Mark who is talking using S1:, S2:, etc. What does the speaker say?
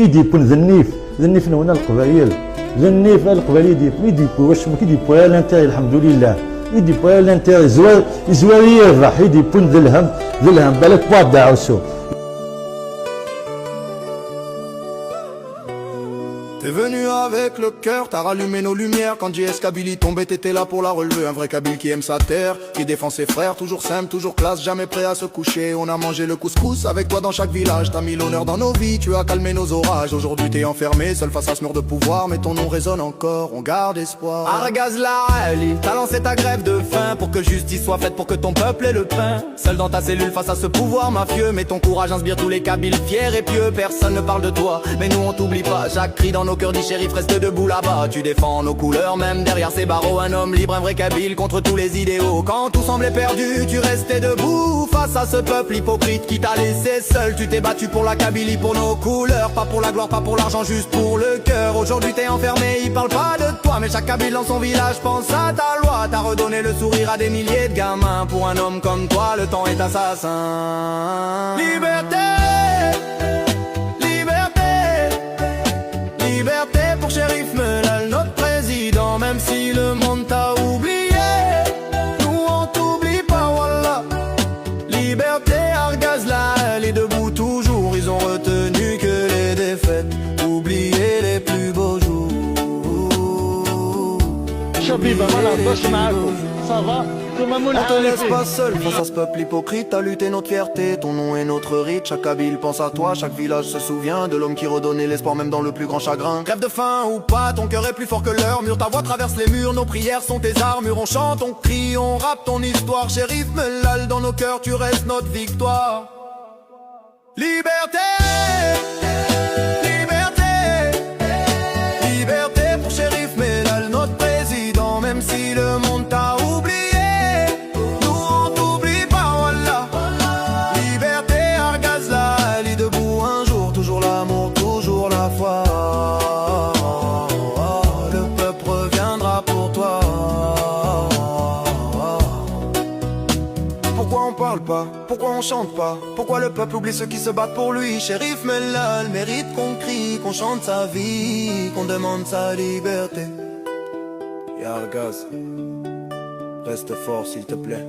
S1: يديبون ذنيف هنا القبائل ذنيف القبائل يديبوا واش ما كيديبوا لانتيغي الحمد لله يديبوا لانتيغي زواري يربح يديبون ذي الهم بالك بعد دعوسو.
S2: T'es venu avec le cœur, t'as rallumé nos lumières. Quand JS Kabylie tombait, t'étais là pour la relever. Un vrai Kabyle qui aime sa terre, qui défend ses frères. Toujours simple, toujours classe, jamais prêt à se coucher. On a mangé le couscous avec toi dans chaque village. T'as mis l'honneur dans nos vies, tu as calmé nos orages. Aujourd'hui t'es enfermé, seul face à ce mur de pouvoir. Mais ton nom résonne encore, on garde espoir. Argaz Laali, t'as lancé ta grève de faim pour que justice soit faite, pour que ton peuple ait le pain. Seul dans ta cellule face à ce pouvoir mafieux. Mais ton courage inspire tous les Kabyles fiers et pieux. Personne ne parle de toi, mais nous on t'oublie pas. Chaque cri dans nos cœurs dit shérif, reste debout là-bas. Tu défends nos couleurs, même derrière ces barreaux. Un homme libre, un vrai Kabyle contre tous les idéaux. Quand tout semblait perdu, tu restais debout face à ce peuple hypocrite qui t'a laissé seul. Tu t'es battu pour la Kabylie, pour nos couleurs. Pas pour la gloire, pas pour l'argent, juste pour le cœur. Aujourd'hui t'es enfermé, ils parlent pas de toi, mais chaque Kabyle dans son village pense à ta loi. T'as redonné le sourire à des milliers de gamins. Pour un homme comme toi, le temps est assassin. Liberté, liberté pour Chérif Mellal, notre président. Même si le monde t'a oublié, nous on t'oublie pas, wallah. Liberté, Argaz Laali est debout toujours. Ils ont retenu que les défaites, oublié les plus beaux jours.
S3: شبيبة ما نهضرش معاكم صافا
S2: On te laisse pas seul face à ce peuple hypocrite. T'as lutté notre fierté, ton nom est notre rite. Chaque Kabyle pense à toi, chaque village se souvient de l'homme qui redonnait l'espoir même dans le plus grand chagrin. Crève de faim ou pas, ton cœur est plus fort que leur mur. Ta voix traverse les murs, nos prières sont tes armures. On chante, on crie, on rappe ton histoire. Chérif Mellal, dans nos cœurs tu restes notre victoire. Liberté, liberté, liberté pour Chérif Mellal, notre président. Même si le monde t'a oublié, nous on t'oublie pas, wallah. Liberté, Argaz Laali debout un jour. Toujours l'amour, toujours la foi. Le peuple reviendra pour toi. Pourquoi on parle pas? Pourquoi on chante pas? Pourquoi le peuple oublie ceux qui se battent pour lui? Chérif Mellal mérite qu'on crie, qu'on chante sa vie, qu'on demande sa liberté. Et Argaz, reste fort s'il te plaît.